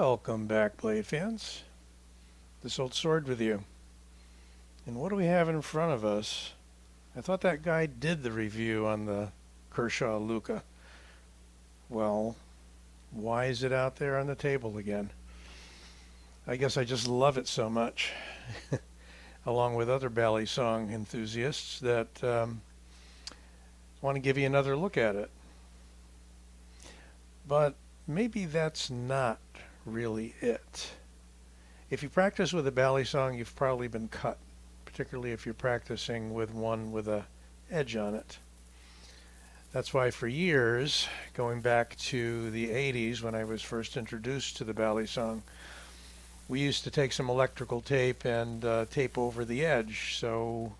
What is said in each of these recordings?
Welcome back, Blade fans. This old sword with you. And what do we have in front of us? I thought that guy did the review on the Kershaw Lucha. Well, why is it out there on the table again? I guess I just love it so much, along with other Balisong enthusiasts, that want to give you another look at it. But maybe that's not really it. If you practice with a Balisong, you've probably been cut, particularly if you're practicing with one with a edge on it. That's why for years, going back to the 80s when I was first introduced to the Balisong, we used to take some electrical tape and tape over the edge so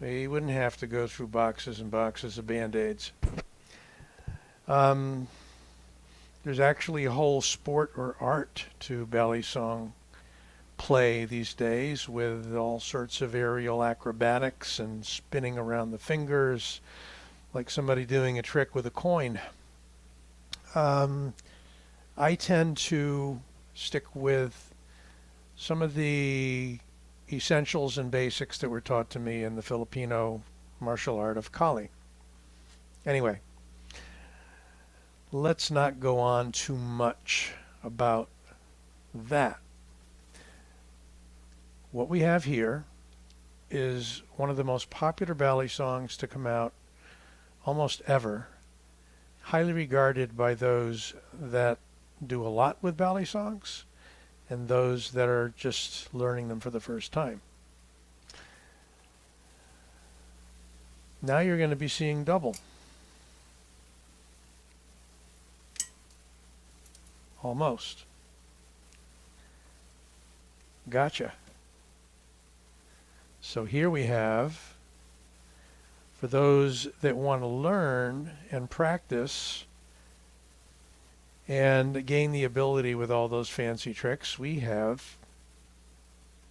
we wouldn't have to go through boxes and boxes of Band-Aids. There's actually a whole sport or art to Balisong play these days, with all sorts of aerial acrobatics and spinning around the fingers like somebody doing a trick with a coin. I tend to stick with some of the essentials and basics that were taught to me in the Filipino martial art of Kali. Anyway, let's not go on too much about that. What we have here is one of the most popular Balisongs to come out almost ever, highly regarded by those that do a lot with Balisongs and those that are just learning them for the first time. Now you're going to be seeing double. Almost. Gotcha. So here we have, for those that want to learn and practice and gain the ability with all those fancy tricks, we have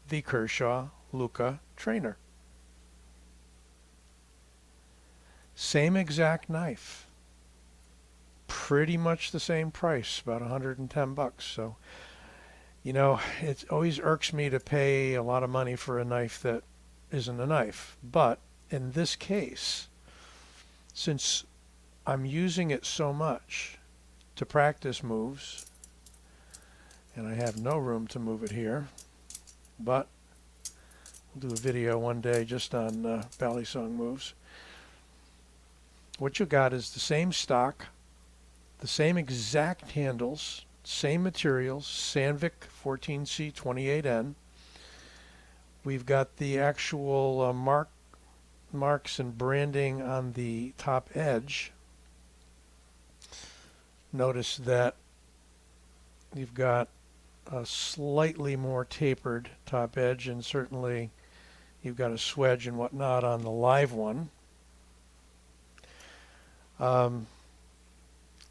the Kershaw Lucha Trainer. Same exact knife. Pretty much the same price, about 110 bucks. So, you know, it always irks me to pay a lot of money for a knife that isn't a knife. But in this case, since I'm using it so much to practice moves, and I have no room to move it here, but we'll do a video one day just on Balisong moves. What you got is the same stock, the same exact handles, same materials, Sandvik 14C28N. We've got the actual marks and branding on the top edge. Notice that you've got a slightly more tapered top edge, and certainly you've got a swedge and whatnot on the live one.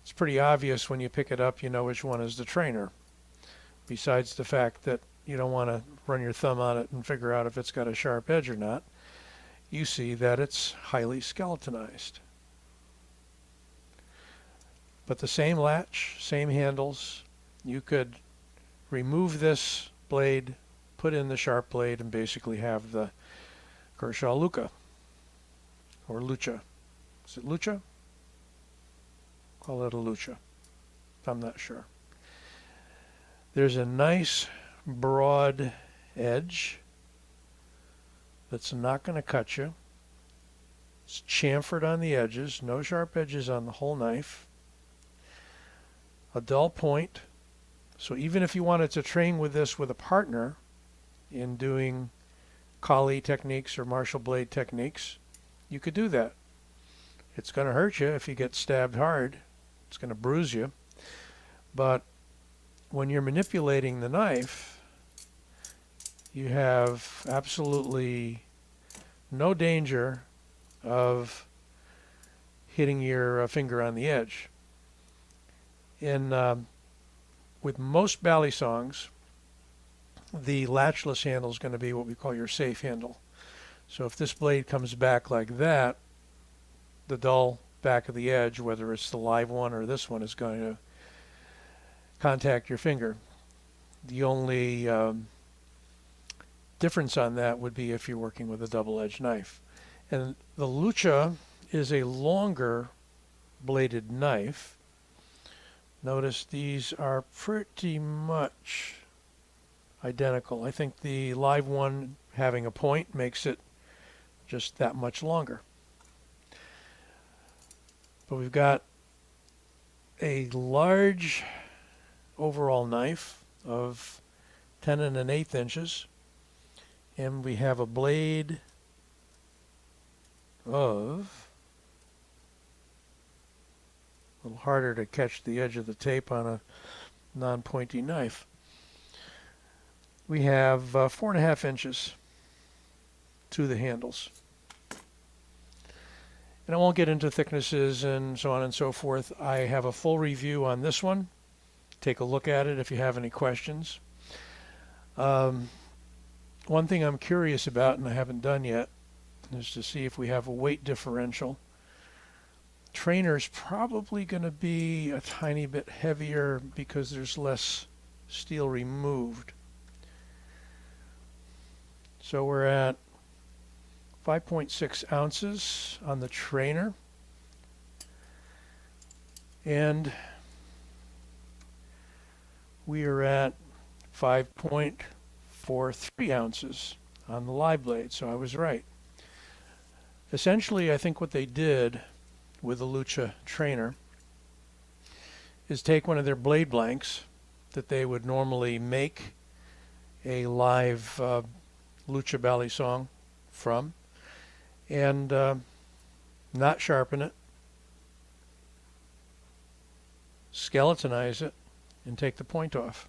It's pretty obvious when you pick it up, you know which one is the trainer. Besides the fact that you don't want to run your thumb on it and figure out if it's got a sharp edge or not, you see that it's highly skeletonized. But the same latch, same handles. You could remove this blade, put in the sharp blade, and basically have the Kershaw Lucha, or Lucha. Is it Lucha? Call it a Lucha. I'm not sure. There's a nice broad edge that's not going to cut you. It's chamfered on the edges, no sharp edges on the whole knife. A dull point, so even if you wanted to train with this with a partner in doing Kali techniques or martial blade techniques, you could do that. It's going to hurt you if you get stabbed hard. It's going to bruise you. But when you're manipulating the knife, you have absolutely no danger of hitting your finger on the edge. With most Balisongs, the latchless handle is going to be what we call your safe handle. So if this blade comes back like that, the dull back of the edge, whether it's the live one or this one, is going to contact your finger. The only difference on that would be if you're working with a double-edged knife. And the Lucha is a longer bladed knife. Notice these are pretty much identical. I think the live one having a point makes it just that much longer. But we've got a large overall knife of 10 1/8 inches, and we have a blade of, a little harder to catch the edge of the tape on a non-pointy knife. We have 4.5 inches to the handles. And I won't get into thicknesses and so on and so forth. I have a full review on this one. Take a look at it if you have any questions. One thing I'm curious about, and I haven't done yet, is to see if we have a weight differential. Trainer's probably going to be a tiny bit heavier because there's less steel removed. So we're at 5.6 ounces on the Trainer, and we are at 5.43 ounces on the live blade, so I was right. Essentially, I think what they did with the Lucha Trainer is take one of their blade blanks that they would normally make a live Lucha Balisong from, and not sharpen it, skeletonize it, and take the point off.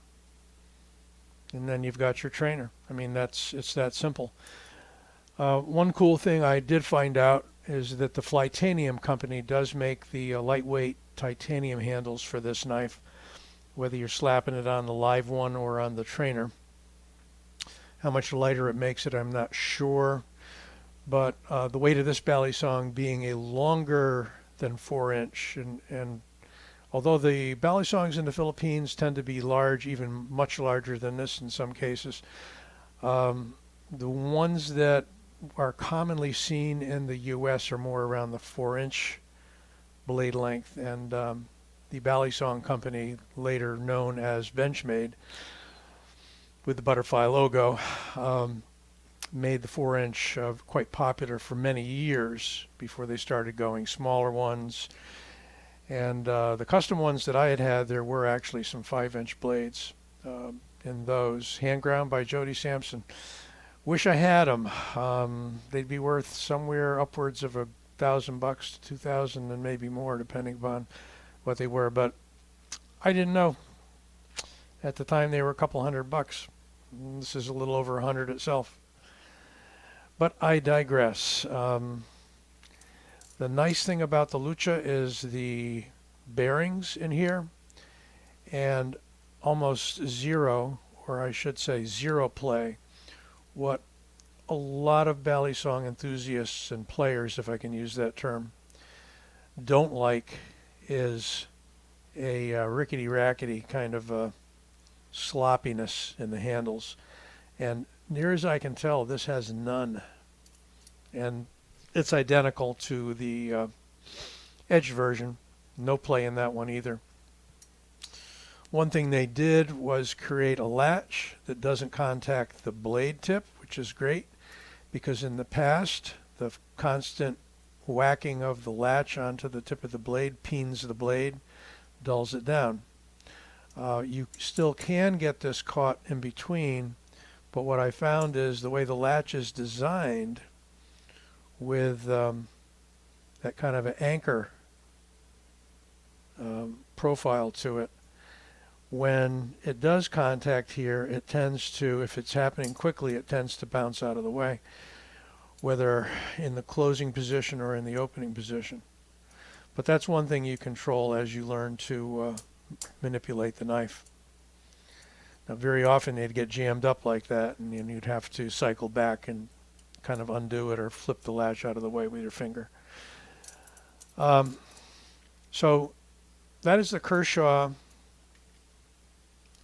And then you've got your Trainer. I mean, it's that simple. One cool thing I did find out is that the Flytanium company does make the lightweight titanium handles for this knife, whether you're slapping it on the live one or on the Trainer. How much lighter it makes it, I'm not sure. But the weight of this Balisong being a longer than 4-inch, and although the Balisongs in the Philippines tend to be large, even much larger than this in some cases, the ones that are commonly seen in the U.S. are more around the 4-inch blade length, and the Balisong company, later known as Benchmade, with the butterfly logo, made the 4-inch quite popular for many years before they started going smaller ones. And the custom ones that I had, there were actually some 5-inch blades in those, hand ground by Jody Sampson. Wish I had them. They'd be worth somewhere upwards of $1,000 to $2,000 and maybe more, depending upon what they were. But I didn't know. At the time, they were a couple $100. This is a little over 100 itself. But I digress. The nice thing about the Lucha is the bearings in here, and almost zero, or I should say zero play. What a lot of Balisong enthusiasts and players, if I can use that term, don't like is a rickety-rackety kind of sloppiness in the handles. And near as I can tell, this has none. And it's identical to the Edge version. No play in that one either. One thing they did was create a latch that doesn't contact the blade tip, which is great, because in the past, the constant whacking of the latch onto the tip of the blade peens the blade, dulls it down. You still can get this caught in between, but what I found is the way the latch is designed with that kind of an anchor profile to it, when it does contact here, it tends to, if it's happening quickly, it tends to bounce out of the way, whether in the closing position or in the opening position. But that's one thing you control as you learn to manipulate the knife. Now, very often they'd get jammed up like that, and then you'd have to cycle back and kind of undo it or flip the latch out of the way with your finger. So that is the Kershaw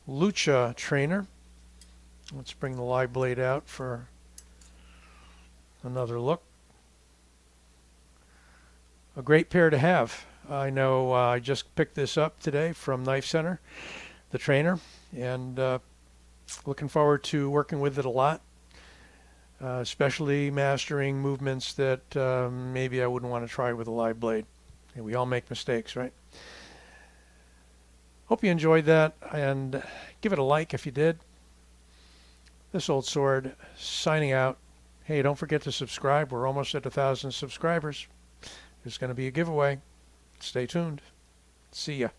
Lucha Trainer. Let's bring the live blade out for another look. A great pair to have. I know I just picked this up today from Knife Center, the trainer, and looking forward to working with it a lot, especially mastering movements that maybe I wouldn't want to try with a live blade. And we all make mistakes, right? Hope you enjoyed that, and give it a like if you did. This Old Sword signing out. Hey, don't forget to subscribe. We're almost at 1,000 subscribers. There's going to be a giveaway. Stay tuned. See ya.